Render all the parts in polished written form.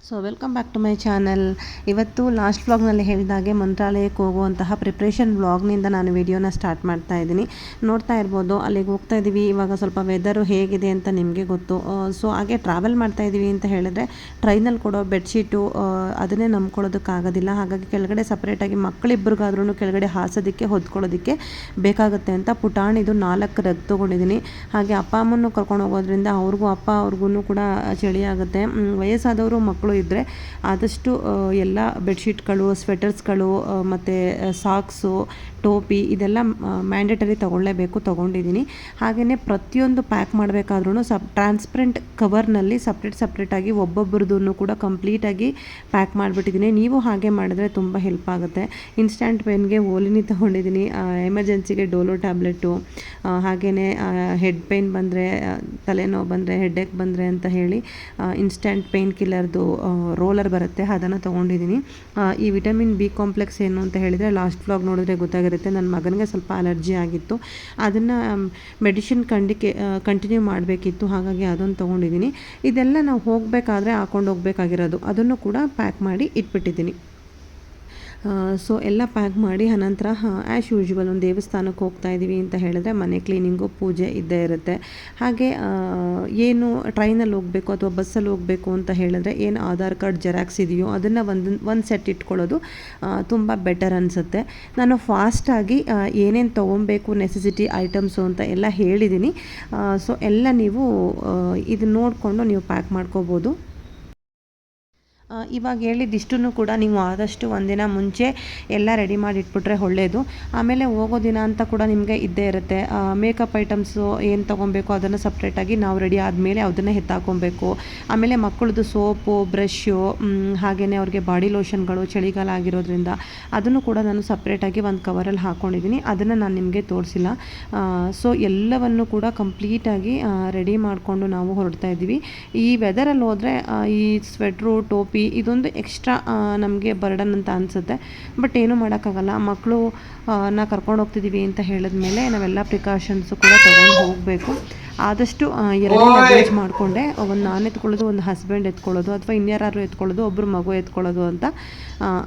So welcome back to my channel. ಇವತ್ತು last ವ್ಲಾಗ್ನಲ್ಲಿ ಹೇಳಿದಾಗೆ ಮಂತ್ರಾಲಯಕ್ಕೆ ಹೋಗುವಂತಹ ಪ್ರಿಪ್ರೇಷನ್ ವ್ಲಾಗ್ನಿಂದ ನಾನು ವಿಡಿಯೋನ ಸ್ಟಾರ್ಟ್ ಮಾಡ್ತಾ ಇದ್ದೀನಿ. ನೋಡ್ತಾ ಇರ್ಬೋದು, ಅಲ್ಲಿಗೆ ಹೋಗ್ತಾ ಇದ್ದೀವಿ. ಇವಾಗ ಸ್ವಲ್ಪ ವೆದರು ಹೇಗಿದೆ ಅಂತ ನಿಮಗೆ ಗೊತ್ತು. ಸೊ ಹಾಗೆ ಟ್ರಾವೆಲ್ ಮಾಡ್ತಾ ಇದ್ದೀವಿ ಅಂತ ಹೇಳಿದ್ರೆ ಟ್ರೈನಲ್ಲಿ ಕೊಡೋ ಬೆಡ್ಶೀಟು ಅದನ್ನೇ ನಂಬ್ಕೊಳ್ಳೋದಕ್ಕಾಗೋದಿಲ್ಲ. ಹಾಗಾಗಿ ಕೆಳಗಡೆ ಸಪ್ರೇಟಾಗಿ ಮಕ್ಕಳಿಬ್ಬರಿಗಾದ್ರೂ ಕೆಳಗಡೆ ಹಾಸೋದಕ್ಕೆ ಹೊದ್ಕೊಳ್ಳೋದಕ್ಕೆ ಬೇಕಾಗುತ್ತೆ ಅಂತ ಪುಟಾಣಿದು 4 ರಗ್ ತೊಗೊಂಡಿದ್ದೀನಿ. ಹಾಗೆ ಅಪ್ಪ ಅಮ್ಮನ್ನು ಕರ್ಕೊಂಡು ಹೋಗೋದ್ರಿಂದ ಅವ್ರಿಗೂ ಕೂಡ ಚಳಿ ಆಗುತ್ತೆ. ವಯಸ್ಸಾದವರು ಮಕ್ಕಳು ಇದ್ದರೆ ಆದಷ್ಟು ಎಲ್ಲ ಬೆಡ್ಶೀಟ್ಗಳು, ಸ್ವೆಟರ್ಸ್ಗಳು ಮತ್ತು ಸಾಕ್ಸು, ಟೋಪಿ ಇದೆಲ್ಲ ಮ್ಯಾಂಡೇಟರಿ ತೊಗೊಂಡಿದ್ದೀನಿ. ಹಾಗೆಯೇ ಪ್ರತಿಯೊಂದು ಪ್ಯಾಕ್ ಮಾಡಬೇಕಾದ್ರೂ ಟ್ರಾನ್ಸ್ಪರೆಂಟ್ ಕವರ್ನಲ್ಲಿ ಸಪ್ರೇಟಾಗಿ ಒಬ್ಬೊಬ್ಬರದನ್ನು ಕೂಡ ಕಂಪ್ಲೀಟಾಗಿ ಪ್ಯಾಕ್ ಮಾಡಿಬಿಟ್ಟಿದ್ದೀನಿ. ನೀವು ಹಾಗೆ ಮಾಡಿದ್ರೆ ತುಂಬ ಹೆಲ್ಪ್ ಆಗುತ್ತೆ. ಇನ್ಸ್ಟಂಟ್ ಪೇನ್ಗೆ ಓಲಿನಿ ತೊಗೊಂಡಿದ್ದೀನಿ, ಎಮರ್ಜೆನ್ಸಿಗೆ ಡೋಲೋ ಟ್ಯಾಬ್ಲೆಟು, ಹಾಗೆಯೇ ಹೆಡ್ ಪೇಯ್ನ್ ಬಂದರೆ, ತಲೆನೋವು ಬಂದರೆ, ಹೆಡ್ಏಕ್ ಬಂದರೆ ಅಂತ ಹೇಳಿ ಇನ್ಸ್ಟಂಟ್ ಪೇಯ್ನ್ ಕಿಲ್ಲರ್ದು ರೋಲರ್ ಬರುತ್ತೆ, ಅದನ್ನು ತೊಗೊಂಡಿದ್ದೀನಿ. ಈ ವಿಟಮಿನ್ ಬಿ ಕಾಂಪ್ಲೆಕ್ಸ್ ಏನು ಅಂತ ಹೇಳಿದರೆ ಲಾಸ್ಟ್ ವ್ಲಾಗ್ ನೋಡಿದ್ರೆ ಗೊತ್ತಾಗಿರುತ್ತೆ. ನನ್ನ ಮಗನಿಗೆ ಸ್ವಲ್ಪ ಅಲರ್ಜಿ ಆಗಿತ್ತು, ಅದನ್ನು ಮೆಡಿಸಿನ್ ಕಂಟಿನ್ಯೂ ಮಾಡಬೇಕಿತ್ತು. ಹಾಗಾಗಿ ಅದನ್ನು ತೊಗೊಂಡಿದ್ದೀನಿ. ಇದೆಲ್ಲ ನಾವು ಹೋಗಬೇಕಾದ್ರೆ ಹಾಕೊಂಡು ಹೋಗಬೇಕಾಗಿರೋದು, ಅದನ್ನು ಕೂಡ ಪ್ಯಾಕ್ ಮಾಡಿ ಇಟ್ಬಿಟ್ಟಿದ್ದೀನಿ. ಸೊ ಎಲ್ಲ ಪ್ಯಾಕ್ ಮಾಡಿ ಅನಂತರ ಆ್ಯಸ್ ಯೂಶ್ವಲ್ ಒಂದು ದೇವಸ್ಥಾನಕ್ಕೆ ಹೋಗ್ತಾ ಇದ್ದೀವಿ ಅಂತ ಹೇಳಿದ್ರೆ ಮನೆ ಕ್ಲೀನಿಂಗು, ಪೂಜೆ ಇದ್ದೇ ಇರುತ್ತೆ. ಹಾಗೆ ಏನು ಟ್ರೈನಲ್ಲಿ ಹೋಗಬೇಕು ಅಥವಾ ಬಸ್ಸಲ್ಲಿ ಹೋಗಬೇಕು ಅಂತ ಹೇಳಿದ್ರೆ ಏನು ಆಧಾರ್ ಕಾರ್ಡ್ ಜೆರಾಕ್ಸ್ ಇದೆಯೋ ಅದನ್ನು ಒಂದು ಸೆಟ್ ಇಟ್ಕೊಳ್ಳೋದು ತುಂಬ ಬೆಟರ್ ಅನಿಸುತ್ತೆ. ನಾನು ಫಾಸ್ಟಾಗಿ ಏನೇನು ತೊಗೊಬೇಕು ನೆಸೆಸಿಟಿ ಐಟಮ್ಸು ಅಂತ ಎಲ್ಲ ಹೇಳಿದ್ದೀನಿ. ಸೊ ಎಲ್ಲ ನೀವು ಇದು ನೋಡಿಕೊಂಡು ನೀವು ಪ್ಯಾಕ್ ಮಾಡ್ಕೋಬೋದು. ಇವಾಗ ಹೇಳಿದ್ದಿಷ್ಟನ್ನು ಕೂಡ ನೀವು ಆದಷ್ಟು ಒಂದಿನ ಮುಂಚೆ ಎಲ್ಲ ರೆಡಿ ಮಾಡಿ ಇಟ್ಬಿಟ್ರೆ ಒಳ್ಳೆಯದು. ಆಮೇಲೆ ಹೋಗೋ ದಿನ ಅಂತ ಕೂಡ ನಿಮಗೆ ಇದ್ದೇ ಇರುತ್ತೆ. ಮೇಕಪ್ ಐಟಮ್ಸು ಏನು ತೊಗೊಬೇಕು ಅದನ್ನು ಸಪ್ರೇಟಾಗಿ ನಾವು ರೆಡಿ ಆದಮೇಲೆ ಅದನ್ನು ಎತ್ತಾಕೊಬೇಕು. ಆಮೇಲೆ ಮಕ್ಕಳದ್ದು ಸೋಪು, ಬ್ರಷ್ಷು, ಹಾಗೆಯೇ ಅವ್ರಿಗೆ ಬಾಡಿ ಲೋಷನ್ಗಳು ಚಳಿಗಾಲ ಆಗಿರೋದ್ರಿಂದ ಅದನ್ನು ಕೂಡ ನಾನು ಸಪ್ರೇಟಾಗಿ ಒಂದು ಕವರಲ್ಲಿ ಹಾಕ್ಕೊಂಡಿದ್ದೀನಿ. ಅದನ್ನು ನಾನು ನಿಮಗೆ ತೋರಿಸಿಲ್ಲ. ಸೊ ಎಲ್ಲವನ್ನು ಕೂಡ ಕಂಪ್ಲೀಟಾಗಿ ರೆಡಿ ಮಾಡಿಕೊಂಡು ನಾವು ಹೊರಡ್ತಾ ಇದ್ದೀವಿ. ಈ ವೆದರಲ್ಲಿ ಹೋದರೆ ಈ ಸ್ವೆಟ್ರು, ಟೋಪಿ ಇದೊಂದು ಎಕ್ಸ್ಟ್ರಾ ನಮಗೆ ಬರ್ಡನ್ ಅಂತ ಅನಿಸುತ್ತೆ. ಬಟ್ ಏನೂ ಮಾಡೋಕ್ಕಾಗಲ್ಲ. ಮಕ್ಕಳು ಕರ್ಕೊಂಡು ಹೋಗ್ತಿದ್ದೀವಿ ಅಂತ ಹೇಳಿದ್ಮೇಲೆ ನಾವೆಲ್ಲ ಪ್ರಿಕಾಷನ್ಸು ಕೂಡ ತೊಗೊಂಡು ಹೋಗಬೇಕು. ಆದಷ್ಟು 2 ಲಗೇಜ್ ಮಾಡಿಕೊಂಡೆ, ಒಂದು ನಾನು ಎತ್ಕೊಳ್ಳೋದು, ಒಂದು ಹಸ್ಬೆಂಡ್ ಎತ್ಕೊಳ್ಳೋದು, ಅಥವಾ ಇನ್ಯಾರು ಎತ್ಕೊಳ್ಳೋದು, ಒಬ್ಬರು ಮಗು ಎತ್ಕೊಳ್ಳೋದು ಅಂತ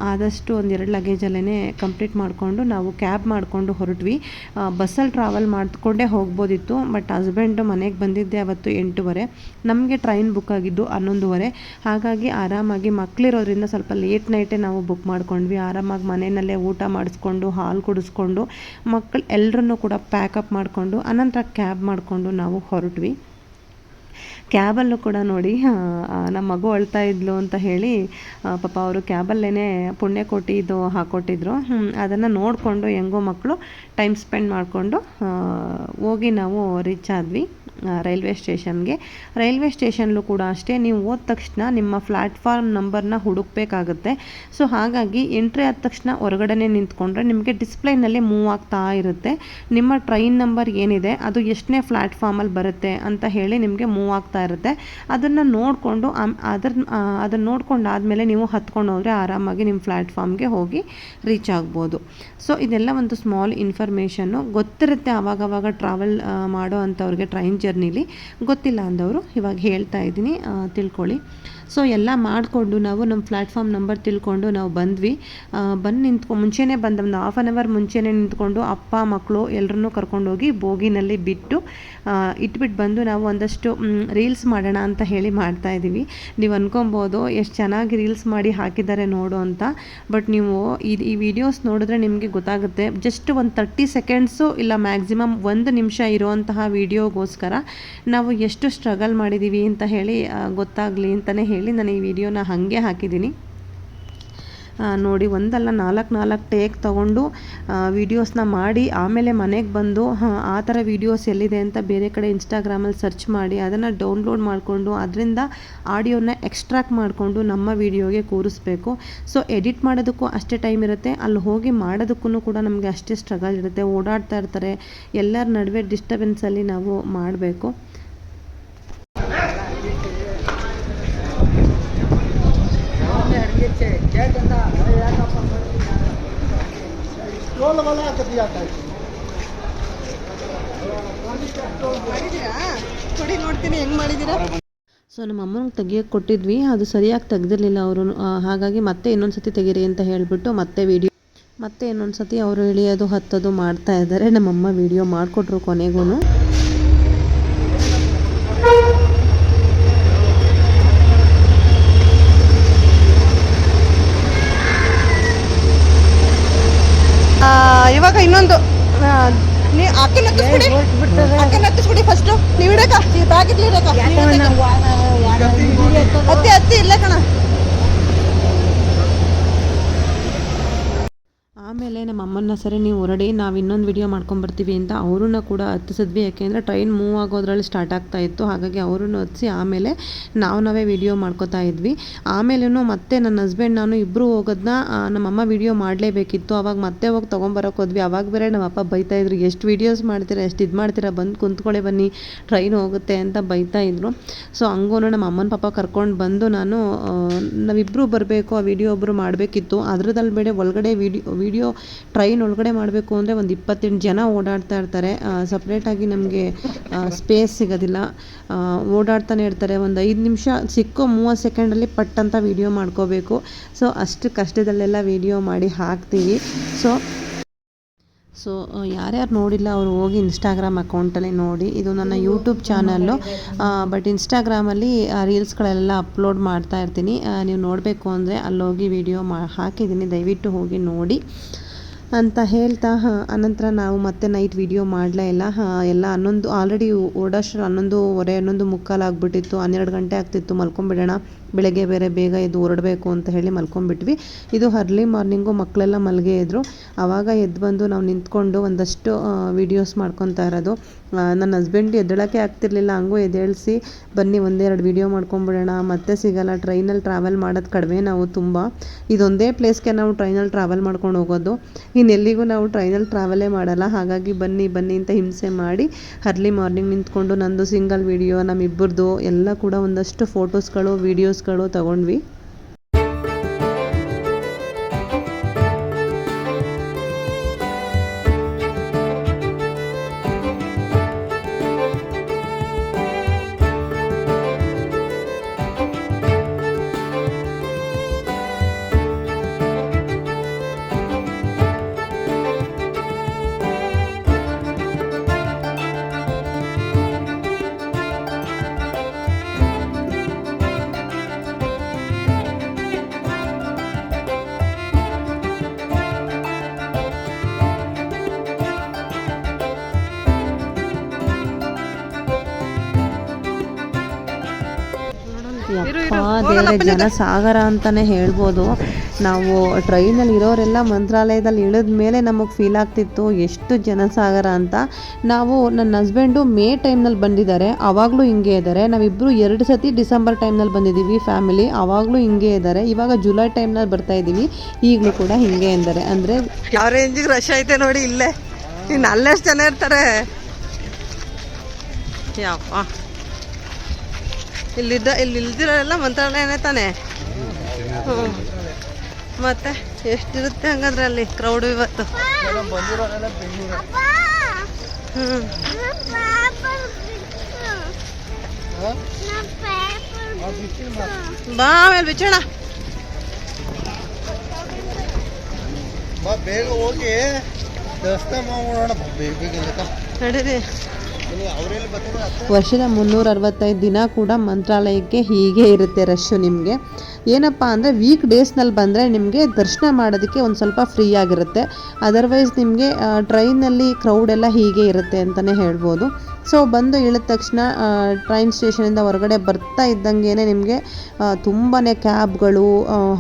ಆದಷ್ಟು ಒಂದು 2 ಲಗೇಜಲ್ಲೇ ಕಂಪ್ಲೀಟ್ ಮಾಡಿಕೊಂಡು ನಾವು ಕ್ಯಾಬ್ ಮಾಡಿಕೊಂಡು ಹೊರಟ್ವಿ. ಬಸ್ಸಲ್ಲಿ ಟ್ರಾವೆಲ್ ಮಾಡಿಕೊಂಡೇ ಹೋಗ್ಬೋದಿತ್ತು, ಬಟ್ ಹಸ್ಬೆಂಡು ಮನೆಗೆ ಬಂದಿದ್ದೆ ಅವತ್ತು 8:30. ನಮಗೆ ಟ್ರೈನ್ ಬುಕ್ ಆಗಿದ್ದು 11:30. ಹಾಗಾಗಿ ಆರಾಮಾಗಿ ಮಕ್ಕಳಿರೋದ್ರಿಂದ ಸ್ವಲ್ಪ ಲೇಟ್ ನೈಟೇ ನಾವು ಬುಕ್ ಮಾಡ್ಕೊಂಡ್ವಿ. ಆರಾಮಾಗಿ ಮನೆಯಲ್ಲೇ ಊಟ ಮಾಡಿಸ್ಕೊಂಡು, ಹಾಲು ಕುಡಿಸ್ಕೊಂಡು, ಮಕ್ಕಳು ಎಲ್ಲರನ್ನೂ ಕೂಡ ಪ್ಯಾಕಪ್ ಮಾಡಿಕೊಂಡು ಅನಂತರ ಕ್ಯಾಬ್ ಮಾಡಿಕೊಂಡು ನಾವು ಹೊರಟ್ವಿ. ಕ್ಯಾಬಲ್ಲೂ ಕೂಡ ನೋಡಿ ನಮ್ಮ ಮಗು ಅಳ್ತಾ ಇದ್ಲು ಅಂತ ಹೇಳಿ ಪಾಪ ಅವರು ಕ್ಯಾಬಲ್ಲೇ ಪುಣ್ಯಕೋಟಿ ಇದು ಹಾಕ್ಕೊಟ್ಟಿದ್ರು. ಅದನ್ನು ನೋಡಿಕೊಂಡು ಹೆಂಗೋ ಮಕ್ಕಳು ಟೈಮ್ ಸ್ಪೆಂಡ್ ಮಾಡಿಕೊಂಡು ಹೋಗಿ ನಾವು ರೀಚ್ ಆದ್ವಿ ರೈಲ್ವೆ ಸ್ಟೇಷನ್ಗೆ. ರೈಲ್ವೆ ಸ್ಟೇಷನ್ಲೂ ಕೂಡ ಅಷ್ಟೇ, ನೀವು ಹೋದ ತಕ್ಷಣ ನಿಮ್ಮ ಪ್ಲ್ಯಾಟ್ಫಾರ್ಮ್ ನಂಬರ್ನ ಹುಡುಕಬೇಕಾಗುತ್ತೆ. ಸೊ ಹಾಗಾಗಿ ಎಂಟ್ರಿ ಆದ ತಕ್ಷಣ ಹೊರಗಡೆನೇ ನಿಂತ್ಕೊಂಡ್ರೆ ನಿಮಗೆ ಡಿಸ್ಪ್ಲೇನಲ್ಲಿ ಮೂವ್ ಆಗ್ತಾ ಇರುತ್ತೆ. ನಿಮ್ಮ ಟ್ರೈನ್ ನಂಬರ್ ಏನಿದೆ ಅದು ಎಷ್ಟನೇ ಪ್ಲ್ಯಾಟ್ಫಾರ್ಮಲ್ಲಿ ಬರುತ್ತೆ ಅಂತ ಹೇಳಿ ನಿಮಗೆ ಮೂವ್ ಆಗ್ತಾ ಇರುತ್ತೆ. ಅದನ್ನು ನೋಡಿಕೊಂಡು ಅದನ್ನು ನೋಡ್ಕೊಂಡಾದಮೇಲೆ ನೀವು ಹತ್ಕೊಂಡು ಹೋದರೆ ಆರಾಮಾಗಿ ನಿಮ್ಮ ಪ್ಲ್ಯಾಟ್ಫಾರ್ಮ್ಗೆ ಹೋಗಿ ರೀಚ್ ಆಗ್ಬೋದು. ಸೊ ಇದೆಲ್ಲ ಒಂದು ಸ್ಮಾಲ್ ಇನ್ಫಾರ್ಮೇಷನ್ನು ಗೊತ್ತಿರುತ್ತೆ. ಆವಾಗವಾಗ ಟ್ರಾವೆಲ್ ಮಾಡೋ ಅಂಥವ್ರಿಗೆ ಟ್ರೈನ್ ಜರ್ನಿಲಿ ಗೊತ್ತಿಲ್ಲ ಅಂದವರು ಇವಾಗ ಹೇಳ್ತಾ ಇದ್ದೀನಿ, ತಿಳ್ಕೊಳ್ಳಿ. ಸೊ ಎಲ್ಲ ಮಾಡಿಕೊಂಡು ನಾವು ನಮ್ಮ ಪ್ಲ್ಯಾಟ್ಫಾರ್ಮ್ ನಂಬರ್ ತಿಳ್ಕೊಂಡು ನಾವು ಬಂದ್ವಿ. ಮುಂಚೆನೇ ಒಂದು 1/2 hour ಮುಂಚೆನೇ ನಿಂತ್ಕೊಂಡು ಅಪ್ಪ ಮಕ್ಕಳು ಎಲ್ಲರನ್ನೂ ಕರ್ಕೊಂಡೋಗಿ ಬೋಗಿನಲ್ಲಿ ಇಟ್ಬಿಟ್ಟು ಬಂದು ನಾವು ಒಂದಷ್ಟು ರೀಲ್ಸ್ ಮಾಡೋಣ ಅಂತ ಹೇಳಿ ಮಾಡ್ತಾಯಿದ್ದೀವಿ. ನೀವು ಅಂದ್ಕೊಬೋದು ಎಷ್ಟು ಚೆನ್ನಾಗಿ ರೀಲ್ಸ್ ಮಾಡಿ ಹಾಕಿದ್ದಾರೆ ನೋಡು ಅಂತ. ಬಟ್ ನೀವು ಈ ವಿಡಿಯೋಸ್ ನೋಡಿದ್ರೆ ನಿಮಗೆ ಗೊತ್ತಾಗುತ್ತೆ. ಜಸ್ಟ್ ಒಂದು 30 ಸೆಕೆಂಡ್ಸು ಇಲ್ಲ ಮ್ಯಾಕ್ಸಿಮಮ್ 1 ನಿಮಿಷ ಇರೋವಂತಹ ವಿಡಿಯೋಗೋಸ್ಕರ ನಾವು ಎಷ್ಟು ಸ್ಟ್ರಗಲ್ ಮಾಡಿದ್ದೀವಿ ಅಂತ ಹೇಳಿ ಗೊತ್ತಾಗಲಿ ಅಂತಲೇ ಹೇಳಿ ನಾನು ಈ ವಿಡಿಯೋನ ಹಾಗೆ ಹಾಕಿದ್ದೀನಿ. ನೋಡಿ, ಒಂದಲ್ಲ 4 ಟೇಕ್ ತೊಗೊಂಡು ವೀಡಿಯೋಸ್ನ ಮಾಡಿ ಆಮೇಲೆ ಮನೆಗೆ ಬಂದು ಆ ಥರ ವೀಡಿಯೋಸ್ ಎಲ್ಲಿದೆ ಅಂತ ಬೇರೆ ಕಡೆ ಇನ್ಸ್ಟಾಗ್ರಾಮಲ್ಲಿ ಸರ್ಚ್ ಮಾಡಿ ಅದನ್ನು ಡೌನ್ಲೋಡ್ ಮಾಡಿಕೊಂಡು ಅದರಿಂದ ಆಡಿಯೋನ ಎಕ್ಸ್ಟ್ರಾಕ್ಟ್ ಮಾಡಿಕೊಂಡು ನಮ್ಮ ವೀಡಿಯೋಗೆ ಕೂರಿಸ್ಬೇಕು. ಸೊ ಎಡಿಟ್ ಮಾಡೋದಕ್ಕೂ ಅಷ್ಟೇ ಟೈಮ್ ಇರುತ್ತೆ, ಅಲ್ಲಿ ಹೋಗಿ ಮಾಡೋದಕ್ಕೂ ಕೂಡ ನಮಗೆ ಅಷ್ಟೇ ಸ್ಟ್ರಗಲ್ ಇರುತ್ತೆ. ಓಡಾಡ್ತಾ ಇರ್ತಾರೆ, ಎಲ್ಲರ ನಡುವೆ ಡಿಸ್ಟರ್ಬೆನ್ಸಲ್ಲಿ ನಾವು ಮಾಡಬೇಕು. ನೋಡ್ತೀನಿ ಹೆಂಗ್ ಮಾಡಿದ್ದೀರಾ. ಸೊ ನಮ್ಮ ಅಮ್ಮನಿಗೆ ತೆಗಿಯೋಕ್ಕೆ ಕೊಟ್ಟಿದ್ವಿ, ಅದು ಸರಿಯಾಗಿ ತೆಗ್ದಿರಲಿಲ್ಲ ಅವರು. ಹಾಗಾಗಿ ಮತ್ತೆ ಇನ್ನೊಂದು ಸತಿ ತೆಗೀರಿ ಅಂತ ಹೇಳಿಬಿಟ್ಟು ಮತ್ತೆ ಇನ್ನೊಂದು ಸತಿ ಅವರು ಇಳಿಯೋದು ಹತ್ತೋದು ಮಾಡ್ತಾ ಇದ್ದಾರೆ. ನಮ್ಮಮ್ಮ ವಿಡಿಯೋ ಮಾಡಿಕೊಟ್ರು ಕೊನೆಗೂ. ಇವಾಗ ಇನ್ನೊಂದು ಹತ್ತಿಸ್ಬಿಡಿ ಫಸ್ಟು. ನೀವು ಇಡಕ ಬ್ಯಾಗ್ ಇರ್ಲಿ ಹತ್ತಿ ಇಲ್ಲ ಕಣ. ಆಮೇಲೆ ನಮ್ಮ ಅಮ್ಮನ ಸರಿ ನೀವು ಹೊರಡಿ, ನಾವು ಇನ್ನೊಂದು ವಿಡಿಯೋ ಮಾಡ್ಕೊಂಬರ್ತೀವಿ ಅಂತ ಅವ್ರನ್ನ ಕೂಡ ಹತ್ತಿಸಿದ್ವಿ. ಯಾಕೆಂದರೆ ಟ್ರೈನ್ ಮೂವ್ ಆಗೋದ್ರಲ್ಲಿ ಸ್ಟಾರ್ಟ್ ಆಗ್ತಾ ಇತ್ತು. ಹಾಗಾಗಿ ಅವ್ರನ್ನ ಹತ್ತಿಸಿ ಆಮೇಲೆ ನಾವೇ ವಿಡಿಯೋ ಮಾಡ್ಕೋತಾ ಇದ್ವಿ. ಆಮೇಲೂ ಮತ್ತೆ ನನ್ನ ಹಸ್ಬೆಂಡ್ ನಾನು ಇಬ್ಬರು ಹೋಗೋದನ್ನ ನಮ್ಮಮ್ಮ ವಿಡಿಯೋ ಮಾಡಲೇಬೇಕಿತ್ತು. ಅವಾಗ ಮತ್ತೆ ಹೋಗಿ ತೊಗೊಂಬರೋಕೆ ಹೋದ್ವಿ. ಅವಾಗ ಬೇರೆ ನಮ್ಮಪ್ಪ ಬೈತಾಯಿದ್ರು, ಎಷ್ಟು ವೀಡಿಯೋಸ್ ಮಾಡ್ತೀರಾ, ಎಷ್ಟು ಇದು ಮಾಡ್ತೀರಾ, ಬಂದು ಕುಂತ್ಕೊಳ್ಳೆ ಬನ್ನಿ ಟ್ರೈನ್ ಹೋಗುತ್ತೆ ಅಂತ ಬೈತಾಯಿದ್ರು. ಸೊ ಹಂಗೂ ನಮ್ಮ ಅಮ್ಮನ ಪಾಪ ಕರ್ಕೊಂಡು ಬಂದು ನಾವಿಬ್ಬರು ಬರಬೇಕು, ಆ ವಿಡಿಯೋ ಒಬ್ಬರು ಮಾಡಬೇಕಿತ್ತು. ಅದ್ರದಲ್ಲಿ ಬೇಡ ಒಳಗಡೆ ವಿಡಿಯೋ ಟ್ರೈನ್ ಒಳಗಡೆ ಮಾಡಬೇಕು ಅಂದರೆ ಒಂದು 28 ಜನ ಓಡಾಡ್ತಾ ಇರ್ತಾರೆ. ಸಪ್ರೇಟಾಗಿ ನಮಗೆ ಸ್ಪೇಸ್ ಸಿಗೋದಿಲ್ಲ, ಓಡಾಡ್ತಾನೆ ಇರ್ತಾರೆ. ಒಂದು 5 ನಿಮಿಷ ಸಿಕ್ಕೋ 30 ಸೆಕೆಂಡಲ್ಲಿ ಪಟ್ಟಂತ ವಿಡಿಯೋ ಮಾಡ್ಕೋಬೇಕು. ಸೊ ಅಷ್ಟು ಕಷ್ಟದಲ್ಲೆಲ್ಲ ವಿಡಿಯೋ ಮಾಡಿ ಹಾಕ್ತೀವಿ. ಸೊ ಯಾರ್ಯಾರು ನೋಡಿಲ್ಲ ಅವರು ಹೋಗಿ ಇನ್ಸ್ಟಾಗ್ರಾಮ್ ಅಕೌಂಟಲ್ಲಿ ನೋಡಿ. ಇದು ನನ್ನ ಯೂಟ್ಯೂಬ್ ಚಾನಲ್ಲು, ಬಟ್ ಇನ್ಸ್ಟಾಗ್ರಾಮಲ್ಲಿ ರೀಲ್ಸ್ಗಳೆಲ್ಲ ಅಪ್ಲೋಡ್ ಮಾಡ್ತಾ ಇರ್ತೀನಿ. ನೀವು ನೋಡಬೇಕು ಅಂದರೆ ಅಲ್ಲೋಗಿ ವಿಡಿಯೋ ಹಾಕಿದ್ದೀನಿ, ದಯವಿಟ್ಟು ಹೋಗಿ ನೋಡಿ ಅಂತ ಹೇಳ್ತಾ ಅನಂತರ ನಾವು ಮತ್ತೆ ನೈಟ್ ವಿಡಿಯೋ ಮಾಡಲೇ ಇಲ್ಲ. ಎಲ್ಲ ಆಲ್ರೆಡಿ ಓಡೋಷ್ಟು 11:15 11:45 ಆಗಿಬಿಟ್ಟಿತ್ತು. 12 ಗಂಟೆ ಆಗ್ತಿತ್ತು. ಮಲ್ಕೊಂಬಿಡೋಣ, ಬೆಳಗ್ಗೆ ಬೇರೆ ಬೇಗ ಎದ್ದು ಹೊರಡಬೇಕು ಅಂತ ಹೇಳಿ ಮಲ್ಕೊಂಡ್ಬಿಟ್ವಿ. ಇದು ಅರ್ಲಿ ಮಾರ್ನಿಂಗು, ಮಕ್ಕಳೆಲ್ಲ ಮಲಗೇ ಇದ್ದರು. ಆವಾಗ ಎದ್ದು ಬಂದು ನಾವು ನಿಂತ್ಕೊಂಡು ಒಂದಷ್ಟು ವೀಡಿಯೋಸ್ ಮಾಡ್ಕೊತಾ ಇರೋದು. ನನ್ನ ಹಸ್ಬೆಂಡ್ ಎದ್ದೇಳೋಕ್ಕೆ ಆಗ್ತಿರ್ಲಿಲ್ಲ, ಹಂಗೂ ಎದ್ದೇಳಿಸಿ ಬನ್ನಿ ಒಂದೆರಡು ವೀಡಿಯೋ ಮಾಡ್ಕೊಂಬಿಡೋಣ, ಮತ್ತೆ ಸಿಗೋಲ್ಲ. ಟ್ರೈನಲ್ಲಿ ಟ್ರಾವೆಲ್ ಮಾಡೋದು ಕಡಿಮೆ ನಾವು ತುಂಬ. ಇದೊಂದೇ ಪ್ಲೇಸ್ಗೆ ನಾವು ಟ್ರೈನಲ್ಲಿ ಟ್ರಾವೆಲ್ ಮಾಡ್ಕೊಂಡು ಹೋಗೋದು, ಇನ್ನೆಲ್ಲಿಗೂ ನಾವು ಟ್ರೈನಲ್ಲಿ ಟ್ರಾವೆಲೇ ಮಾಡಲ್ಲ. ಹಾಗಾಗಿ ಬನ್ನಿ ಅಂತ ಹಿಂಸೆ ಮಾಡಿ ಅರ್ಲಿ ಮಾರ್ನಿಂಗ್ ನಿಂತ್ಕೊಂಡು ನಂದು ಸಿಂಗಲ್ ವೀಡಿಯೋ, ನಮ್ಮಿಬ್ಬರದು ಎಲ್ಲ ಕೂಡ ಒಂದಷ್ಟು ಫೋಟೋಸ್ಗಳು ವೀಡಿಯೋಸ್ಗಳು ತಗೊಂಡ್ವಿ. ಯಪ್ಪ ದೇವರೇ, ಜನಸಾಗರ ಅಂತಲೇ ಹೇಳ್ಬೋದು. ನಾವು ಟ್ರೈನಲ್ಲಿ ಇರೋರೆಲ್ಲ ಮಂತ್ರಾಲಯದಲ್ಲಿ ಇಳಿದ ಮೇಲೆ ನಮಗೆ ಫೀಲ್ ಆಗ್ತಿತ್ತು ಎಷ್ಟು ಜನಸಾಗರ ಅಂತ. ನನ್ನ ಹಸ್ಬೆಂಡು ಮೇ ಟೈಮ್ನಲ್ಲಿ ಬಂದಿದ್ದಾರೆ, ಆವಾಗಲೂ ಹಿಂಗೆ ಇದ್ದಾರೆ. ನಾವಿಬ್ಬರು 2 ಸತಿ ಡಿಸೆಂಬರ್ ಟೈಮ್ನಲ್ಲಿ ಬಂದಿದ್ದೀವಿ ಫ್ಯಾಮಿಲಿ, ಆವಾಗಲೂ ಹಿಂಗೆ ಇದ್ದಾರೆ. ಇವಾಗ ಜುಲೈ ಟೈಮ್ನಲ್ಲಿ ಬರ್ತಾ ಇದ್ದೀವಿ, ಈಗಲೂ ಕೂಡ ಹಿಂಗೆ ಇದ್ದಾರೆ. ಅಂದರೆ ಯಾವ ರೇಂಜಿಗೆ ರಶ್ ಐತೆ ನೋಡಿ. ಇಲ್ಲೇ ಇನ್ನು ಅಲ್ಲೆಷ್ಟು ಜನ ಇರ್ತಾರೆ ಯಪ್ಪ. ಇಲ್ಲಿ ಇಲ್ದಿರೋರೆಲ್ಲ ಮಂತ್ರಾಲಯನೇ ತಾನೆ. ಮತ್ತೆ ಎಷ್ಟಿರುತ್ತೆ ಹಂಗಾದ್ರೆ ಅಲ್ಲಿ ಕ್ರೌಡು ಇವತ್ತು. ಬಾ ಆಮೇಲೆ ಬಿಚ್ಚೋಣ. ಬೇಗ ಹೋಗಿ ದರ್ಶನ ಮಾಡೋಣ. ನಡೀರಿ. ವರ್ಷದ 365 ದಿನ ಕೂಡ ಮಂತ್ರಾಲಯಕ್ಕೆ ಹೀಗೆ ಇರುತ್ತೆ ರಶ್ಶು. ನಿಮಗೆ ಏನಪ್ಪ ಅಂದರೆ ವೀಕ್ ಡೇಸ್ನಲ್ಲಿ ಬಂದರೆ ನಿಮಗೆ ದರ್ಶನ ಮಾಡೋದಕ್ಕೆ ಒಂದು ಸ್ವಲ್ಪ ಫ್ರೀ ಆಗಿರುತ್ತೆ. ಅದರ್ವೈಸ್ ನಿಮಗೆ ಟ್ರೈನಲ್ಲಿ ಕ್ರೌಡೆಲ್ಲ ಹೀಗೆ ಇರುತ್ತೆ ಅಂತಲೇ ಹೇಳ್ಬೋದು. ಸೊ ಬಂದು ಇಳಿದ ತಕ್ಷಣ ಟ್ರೈನ್ ಸ್ಟೇಷನಿಂದ ಹೊರಗಡೆ ಬರ್ತಾ ಇದ್ದಂಗೆ ನಿಮಗೆ ತುಂಬಾ ಕ್ಯಾಬ್ಗಳು,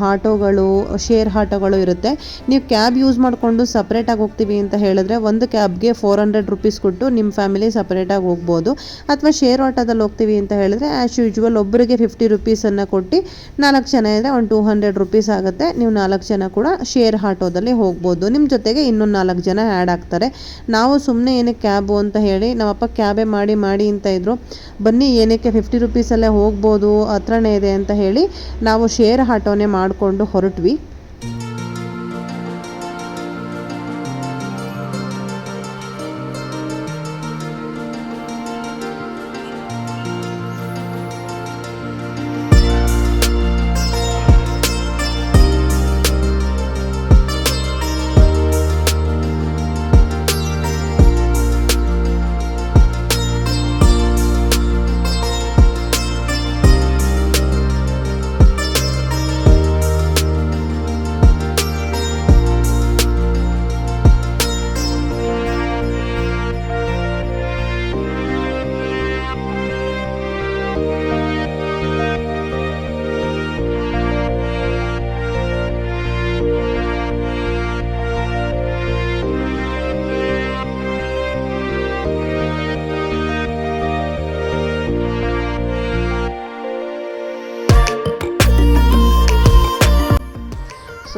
ಆಟೋಗಳು, ಶೇರ್ ಆಟೋಗಳು ಇರುತ್ತೆ. ನೀವು ಕ್ಯಾಬ್ ಯೂಸ್ ಮಾಡಿಕೊಂಡು ಸಪ್ರೇಟಾಗಿ ಹೋಗ್ತೀವಿ ಅಂತ ಹೇಳಿದ್ರೆ ಒಂದು ಕ್ಯಾಬ್ಗೆ 400 ರೂಪೀಸ್ ಕೊಟ್ಟು ನಿಮ್ಮ ಫ್ಯಾಮಿಲಿ ಸಪ್ರೇಟಾಗಿ ಹೋಗ್ಬೋದು. ಅಥವಾ ಶೇರ್ ಆಟೋದಲ್ಲಿ ಹೋಗ್ತೀವಿ ಅಂತ ಹೇಳಿದ್ರೆ ಆ್ಯಸ್ ಯೂಶ್ವಲ್ ಒಬ್ಬರಿಗೆ 50 ರೂಪೀಸನ್ನು ಕೊಟ್ಟು 4 ಜನ ಇದ್ದರೆ ಒಂದು 200 ರೂಪೀಸ್ ಆಗುತ್ತೆ. ನೀವು 4 ಜನ ಕೂಡ ಶೇರ್ ಆಟೋದಲ್ಲಿ ಹೋಗ್ಬೋದು. ನಿಮ್ಮ ಜೊತೆಗೆ ಇನ್ನೊಂದು 4 ಜನ ಆ್ಯಡ್ ಆಗ್ತಾರೆ. ನಾವು ಸುಮ್ಮನೆ ಏನಕ್ಕೆ ಕ್ಯಾಬು ಅಂತ ಹೇಳಿ ನಮ್ಮಪ್ಪ ಕ್ಯಾಬೇ ಮಾಡಿ ಅಂತ ಇದ್ರು. ಬನ್ನಿ ಏನಕ್ಕೆ 50 ರೂಪೀಸಲ್ಲೇ ಹೋಗ್ಬೋದು, ಹತ್ರನೇ ಇದೆ ಅಂತ ಹೇಳಿ ನಾವು ಶೇರ್ ಆಟೋನೇ ಮಾಡಿಕೊಂಡು ಹೊರಟ್ವಿ.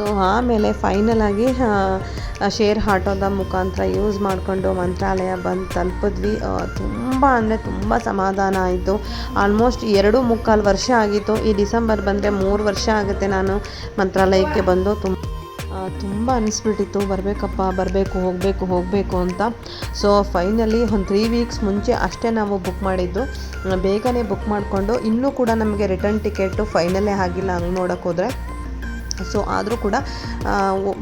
ಸೊ ಆಮೇಲೆ ಫೈನಲ್ ಆಗಿ ಶೇರ್ ಆಟೋದ ಮುಖಾಂತರ ಯೂಸ್ ಮಾಡಿಕೊಂಡು ಮಂತ್ರಾಲಯ ಬಂದು ತಲುಪಿದ್ವಿ. ತುಂಬ ಅಂದರೆ ತುಂಬ ಸಮಾಧಾನ ಆಯಿತು. ಆಲ್ಮೋಸ್ಟ್ 2.25 ವರ್ಷ ಆಗಿತ್ತು. ಈ ಡಿಸೆಂಬರ್ ಬಂದರೆ 3 ವರ್ಷ ಆಗುತ್ತೆ ನಾನು ಮಂತ್ರಾಲಯಕ್ಕೆ ಬಂದು. ತುಂಬ ಅನಿಸ್ಬಿಟ್ಟಿತ್ತು ಹೋಗಬೇಕು ಅಂತ. ಸೊ ಫೈನಲಿ ಒಂದು 3 ವೀಕ್ಸ್ ಮುಂಚೆ ಅಷ್ಟೇ ನಾವು ಬುಕ್ ಮಾಡಿದ್ದು. ಬೇಗನೆ ಬುಕ್ ಮಾಡಿಕೊಂಡು ಇನ್ನೂ ಕೂಡ ನಮಗೆ ರಿಟರ್ನ್ ಟಿಕೆಟು ಫೈನಲ್ಲೇ ಆಗಿಲ್ಲ ಹಂಗೆ ನೋಡೋಕೆ ಹೋದರೆ. ಸೊ ಆದರೂ ಕೂಡ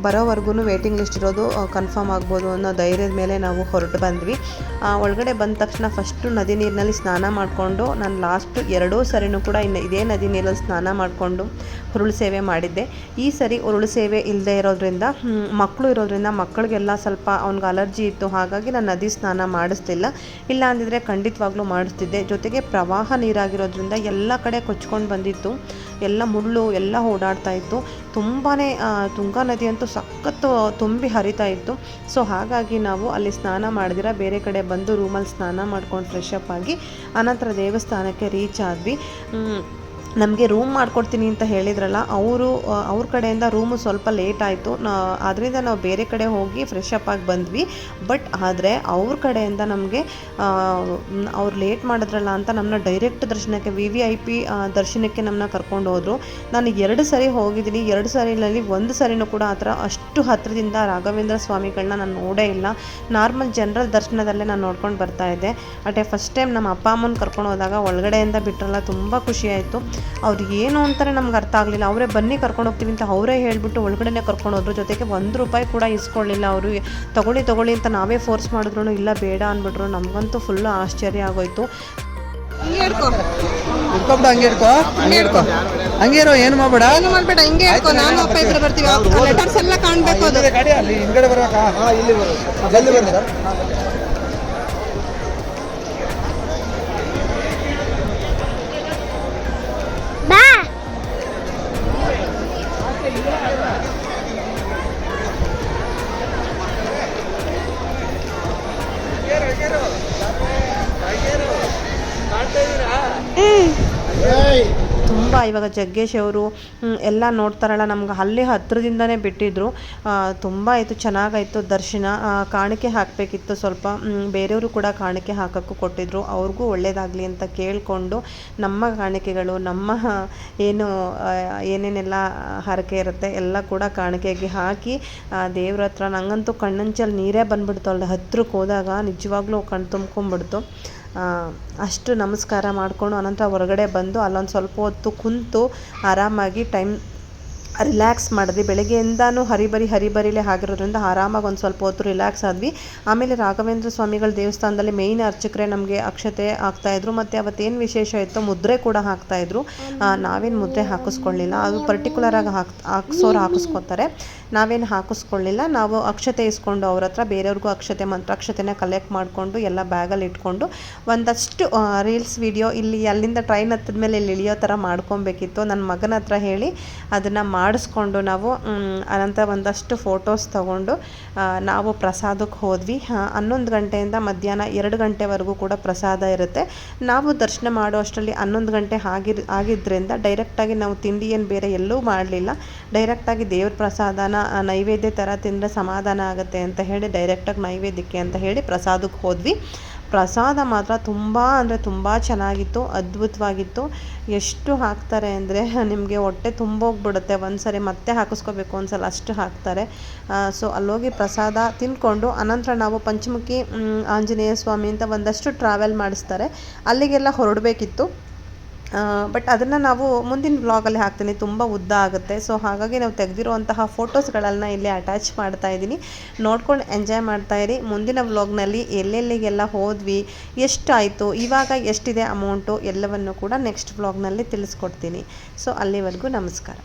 ಬರೋವರೆಗೂ ವೇಟಿಂಗ್ ಲಿಸ್ಟ್ ಇರೋದು ಕನ್ಫರ್ಮ್ ಆಗ್ಬೋದು ಅನ್ನೋ ಧೈರ್ಯದ ಮೇಲೆ ನಾವು ಹೊರಟು ಬಂದ್ವಿ. ಒಳಗಡೆ ಬಂದ ತಕ್ಷಣ ಫಸ್ಟು ನದಿ ನೀರಿನಲ್ಲಿ ಸ್ನಾನ ಮಾಡಿಕೊಂಡು, ನಾನು ಲಾಸ್ಟ್ 2 ಸರಿನೂ ಕೂಡ ಇದೇ ನದಿ ನೀರಲ್ಲಿ ಸ್ನಾನ ಮಾಡಿಕೊಂಡು ಉರುಳು ಸೇವೆ ಮಾಡಿದ್ದೆ. ಈ ಸರಿ ಉರುಳು ಸೇವೆ ಇಲ್ಲದೆ ಇರೋದ್ರಿಂದ ಮಕ್ಕಳು ಇರೋದ್ರಿಂದ ಮಕ್ಕಳಿಗೆಲ್ಲ ಸ್ವಲ್ಪ ಅವ್ನಿಗೆ ಅಲರ್ಜಿ ಇತ್ತು. ಹಾಗಾಗಿ ನಾನು ನದಿ ಸ್ನಾನ ಮಾಡಿಸ್ತಿಲ್ಲ. ಇಲ್ಲ ಅಂದಿದ್ರೆ ಖಂಡಿತವಾಗ್ಲೂ ಮಾಡಿಸ್ತಿದ್ದೆ. ಜೊತೆಗೆ ಪ್ರವಾಹ ನೀರಾಗಿರೋದ್ರಿಂದ ಎಲ್ಲ ಕಡೆ ಕೊಚ್ಕೊಂಡು ಬಂದಿತ್ತು. ಎಲ್ಲ ಮುಳ್ಳು ಎಲ್ಲ ಓಡಾಡ್ತಾ ಇತ್ತು. ತುಂಬಾ ತುಂಗಾ ನದಿ ಅಂತೂ ಸಖತ್ತು ತುಂಬಿ ಹರಿತಾ ಇತ್ತು. ಸೊ ಹಾಗಾಗಿ ನಾವು ಅಲ್ಲಿ ಸ್ನಾನ ಮಾಡಿದಿರ ಬೇರೆ ಕಡೆ ಬಂದು ರೂಮಲ್ಲಿ ಸ್ನಾನ ಮಾಡ್ಕೊಂಡು ಫ್ರೆಶ್ ಅಪ್ ಆಗಿ ಅನಂತರ ದೇವಸ್ಥಾನಕ್ಕೆ ರೀಚ್ ಆದ್ವಿ. ನಮಗೆ ರೂಮ್ ಮಾಡಿಕೊಡ್ತೀನಿ ಅಂತ ಹೇಳಿದ್ರಲ್ಲ, ಅವ್ರ ಕಡೆಯಿಂದ ರೂಮು ಸ್ವಲ್ಪ ಲೇಟ್ ಆಯಿತು. ಅದರಿಂದ ನಾವು ಬೇರೆ ಕಡೆ ಹೋಗಿ ಫ್ರೆಶ್ ಅಪ್ ಆಗಿ ಬಂದ್ವಿ. ಬಟ್ ಆದರೆ ಅವ್ರ ಕಡೆಯಿಂದ ನಮಗೆ ಅವ್ರು ಲೇಟ್ ಮಾಡಿದ್ರಲ್ಲ ಅಂತ ನಮ್ಮನ್ನ ಡೈರೆಕ್ಟ್ ದರ್ಶನಕ್ಕೆ VIP ದರ್ಶನಕ್ಕೆ ನಮ್ಮನ್ನ ಕರ್ಕೊಂಡು ಹೋದರು. ನಾನು 2 ಸರಿ ಹೋಗಿದ್ದೀನಿ. 2 ಸರಿನಲ್ಲಿ 1 ಸರಿನೂ ಕೂಡ ಆ ಥರ ಅಷ್ಟು ಹತ್ತಿರದಿಂದ ರಾಘವೇಂದ್ರ ಸ್ವಾಮಿಗಳನ್ನ ನಾನು ನೋಡೇ ಇಲ್ಲ. ನಾರ್ಮಲ್ ಜನರಲ್ ದರ್ಶನದಲ್ಲೇ ನಾನು ನೋಡ್ಕೊಂಡು ಬರ್ತಾಯಿದ್ದೆ. ಅಟೇ ಫಸ್ಟ್ ಟೈಮ್ ನಮ್ಮ ಅಪ್ಪ ಅಮ್ಮನ ಕರ್ಕೊಂಡು ಹೋದಾಗ ಒಳಗಡೆಯಿಂದ ಬಿಟ್ಟರಲ್ಲ, ತುಂಬ ಖುಷಿಯಾಯಿತು. ಅವ್ರಿಗೆ ಏನು ಅಂತಾರೆ ನಮ್ಗೆ ಅರ್ಥ ಆಗಲಿಲ್ಲ. ಅವರೇ ಬನ್ನಿ ಕರ್ಕೊಂಡು ಹೋಗ್ತೀವಿ ಅಂತ ಅವರೇ ಹೇಳಿಬಿಟ್ಟು ಒಳಗಡೆನೇ ಕರ್ಕೊಂಡು ಹೋದ್ರು. ಜೊತೆಗೆ ₹1 ಕೂಡ ಇಸ್ಕೊಳ್ಳಿಲ್ಲ. ಅವರು ತಗೊಳ್ಳಿ ಅಂತ ನಾವೇ ಫೋರ್ಸ್ ಮಾಡಿದ್ರು ಇಲ್ಲ ಬೇಡ ಅಂದ್ಬಿಟ್ರು. ನಮಗಂತೂ ಫುಲ್ಲು ಆಶ್ಚರ್ಯ ಆಗೋಯ್ತು. ಹಂಗೆ ಇರೋ, ಏನು ಮಾಡಬೇಡ, ಹಿಂಗೆ ಹೇಳ್ಕೊ. ನಾನು ಅಪ್ಪ ಇಬ್ಬರು ಬರ್ತೀವಿ. ಲೆಟರ್ಸ್ ಎಲ್ಲ ಕಾಣಬೇಕು. ಅದು ಗಾಡಿ ಅಲ್ಲಿ ಹಿಂದ್ಗಡೆ ಬರ್ಬೇಕಾ? ಇಲ್ಲಿ ಜಲ್ದಿ ಬರ್ತೀರಾ? ತುಂಬ ಇವಾಗ ಜಗ್ಗೇಶ್ ಅವರು ಎಲ್ಲ ನೋಡ್ತಾರಲ್ಲ, ನಮ್ಗೆ ಅಲ್ಲಿ ಹತ್ತಿರದಿಂದನೇ ಬಿಟ್ಟಿದ್ರು. ತುಂಬ ಆಯಿತು, ಚೆನ್ನಾಗಾಯಿತು ದರ್ಶನ. ಕಾಣಿಕೆ ಹಾಕಬೇಕಿತ್ತು ಸ್ವಲ್ಪ. ಬೇರೆಯವರು ಕೂಡ ಕಾಣಿಕೆ ಹಾಕೋಕ್ಕೂ ಕೊಟ್ಟಿದ್ರು. ಅವ್ರಿಗೂ ಒಳ್ಳೆಯದಾಗಲಿ ಅಂತ ಕೇಳಿಕೊಂಡು ನಮ್ಮ ಕಾಣಿಕೆಗಳು, ನಮ್ಮ ಏನೇನೆಲ್ಲ ಹರಕೆ ಇರುತ್ತೆ ಎಲ್ಲ ಕೂಡ ಕಾಣಿಕೆಗೆ ಹಾಕಿ ದೇವ್ರ ಹತ್ರ ನಂಗಂತೂ ಕಣ್ಣಂಚಲ್ಲಿ ನೀರೇ ಬಂದ್ಬಿಡ್ತು. ಅಲ್ಲಿ ಹತ್ರಕ್ಕೆ ಹೋದಾಗ ನಿಜವಾಗ್ಲೂ ಕಣ್ಣು ತುಂಬ್ಕೊಂಡ್ಬಿಡ್ತು. ಅಷ್ಟು ನಮಸ್ಕಾರ ಮಾಡಿಕೊಂಡು ಅನಂತರ ಹೊರಗಡೆ ಬಂದು ಅಲ್ಲೊಂದು ಸ್ವಲ್ಪ ಹೊತ್ತು ಕುಂತು ಆರಾಮಾಗಿ ರಿಲ್ಯಾಕ್ಸ್ ಮಾಡಿದ್ವಿ. ಬೆಳಗ್ಗೆಯಿಂದನೂ ಹರಿಬರಿಲೇ ಆಗಿರೋದ್ರಿಂದ ಆರಾಮಾಗಿ ಒಂದು ಸ್ವಲ್ಪ ಹೊತ್ತು ರಿಲ್ಯಾಕ್ಸ್ ಆದ್ವಿ. ಆಮೇಲೆ ರಾಘವೇಂದ್ರ ಸ್ವಾಮಿಗಳ ದೇವಸ್ಥಾನದಲ್ಲಿ ಮೇಯ್ನ್ ಅರ್ಚಕರೇ ನಮಗೆ ಅಕ್ಷತೆ ಹಾಕ್ತಾಯಿದ್ರು. ಮತ್ತು ಅವತ್ತೇನು ವಿಶೇಷ ಇತ್ತು, ಮುದ್ರೆ ಕೂಡ ಹಾಕ್ತಾಯಿದ್ರು. ನಾವೇನು ಮುದ್ರೆ ಹಾಕಿಸ್ಕೊಳ್ಳಿಲ್ಲ. ಅದು ಪರ್ಟಿಕ್ಯುಲರಾಗಿ ಹಾಕಿಸ್ಕೊತಾರೆ. ನಾವೇನು ಹಾಕಿಸ್ಕೊಳ್ಳಿಲ್ಲ. ನಾವು ಅಕ್ಷತೆ ಇಸ್ಕೊಂಡು ಅವ್ರ ಹತ್ರ ಬೇರೆಯವ್ರಿಗೂ ಮಂತ್ರಾಕ್ಷತೆನ ಕಲೆಕ್ಟ್ ಮಾಡಿಕೊಂಡು ಎಲ್ಲ ಬ್ಯಾಗಲ್ಲಿ ಇಟ್ಕೊಂಡು ಒಂದಷ್ಟು ರೀಲ್ಸ್ ವಿಡಿಯೋ ಇಲ್ಲಿ ಅಲ್ಲಿಂದ ಟ್ರೈನ್ ಹತ್ತಿದ ಮೇಲೆ ಇಲ್ಲಿ ಇಳಿಯೋ ಥರ ಮಾಡ್ಕೊಬೇಕಿತ್ತು. ನನ್ನ ಮಗನ ಹತ್ರ ಹೇಳಿ ಅದನ್ನು ಮಾಡಿಸ್ಕೊಂಡು ನಾವು ಅನಂತರ ಒಂದಷ್ಟು ಫೋಟೋಸ್ ತೊಗೊಂಡು ನಾವು ಪ್ರಸಾದಕ್ಕೆ ಹೋದ್ವಿ. 11 ಗಂಟೆಯಿಂದ ಮಧ್ಯಾಹ್ನ 2 ಗಂಟೆವರೆಗೂ ಕೂಡ ಪ್ರಸಾದ ಇರುತ್ತೆ. ನಾವು ದರ್ಶನ ಮಾಡೋ ಅಷ್ಟರಲ್ಲಿ 11 ಗಂಟೆ ಆಗಿದ್ದರಿಂದ ಡೈರೆಕ್ಟಾಗಿ ನಾವು ತಿಂಡಿ ಏನು ಬೇರೆ ಎಲ್ಲೂ ಮಾಡಲಿಲ್ಲ. ಡೈರೆಕ್ಟಾಗಿ ದೇವ್ರ ಪ್ರಸಾದನ ನೈವೇದ್ಯ ಥರ ತಿಂದರೆ ಸಮಾಧಾನ ಆಗುತ್ತೆ ಅಂತ ಹೇಳಿ ಡೈರೆಕ್ಟಾಗಿ ನೈವೇದ್ಯಕ್ಕೆ ಅಂತ ಹೇಳಿ ಪ್ರಸಾದಕ್ಕೆ ಹೋದ್ವಿ. ಪ್ರಸಾದ ಮಾತ್ರ ತುಂಬ ಅಂದರೆ ತುಂಬ ಚೆನ್ನಾಗಿತ್ತು, ಅದ್ಭುತವಾಗಿತ್ತು. ಎಷ್ಟು ಹಾಕ್ತಾರೆ ಅಂದರೆ ನಿಮಗೆ ಹೊಟ್ಟೆ ತುಂಬೋಗ್ಬಿಡುತ್ತೆ. ಒಂದು ಸರಿ ಮತ್ತೆ ಹಾಕಿಸ್ಕೋಬೇಕು ಒಂದ್ಸಲ ಅಷ್ಟು ಹಾಕ್ತಾರೆ. ಸೊ ಅಲ್ಲೋಗಿ ಪ್ರಸಾದ ತಿಂದ್ಕೊಂಡು ಅನಂತರ ನಾವು ಪಂಚಮುಖಿ ಆಂಜನೇಯ ಸ್ವಾಮಿ ಅಂತ ಒಂದಷ್ಟು ಟ್ರಾವೆಲ್ ಮಾಡಿಸ್ತಾರೆ, ಅಲ್ಲಿಗೆಲ್ಲ ಹೊರಡಬೇಕಿತ್ತು. ಬಟ್ ಅದನ್ನು ನಾವು ಮುಂದಿನ ವ್ಲಾಗಲ್ಲಿ ಹಾಕ್ತೀನಿ, ತುಂಬ ಉದ್ದ ಆಗುತ್ತೆ. ಸೊ ಹಾಗಾಗಿ ನಾವು ತೆಗೆದಿರುವಂತಹ ಫೋಟೋಸ್ಗಳನ್ನ ಇಲ್ಲಿ ಅಟ್ಯಾಚ್ ಮಾಡ್ತಾ ಇದ್ದೀನಿ. ನೋಡ್ಕೊಂಡು ಎಂಜಾಯ್ ಮಾಡ್ತಾಯಿರಿ. ಮುಂದಿನ ವ್ಲಾಗ್ನಲ್ಲಿ ಎಲ್ಲೆಲ್ಲಿಗೆಲ್ಲ ಹೋದ್ವಿ, ಎಷ್ಟಾಯಿತು, ಇವಾಗ ಎಷ್ಟಿದೆ ಅಮೌಂಟು ಎಲ್ಲವನ್ನು ಕೂಡ ನೆಕ್ಸ್ಟ್ ವ್ಲಾಗ್ನಲ್ಲಿ ತಿಳಿಸ್ಕೊಡ್ತೀನಿ. ಸೊ ಅಲ್ಲಿವರೆಗೂ ನಮಸ್ಕಾರ.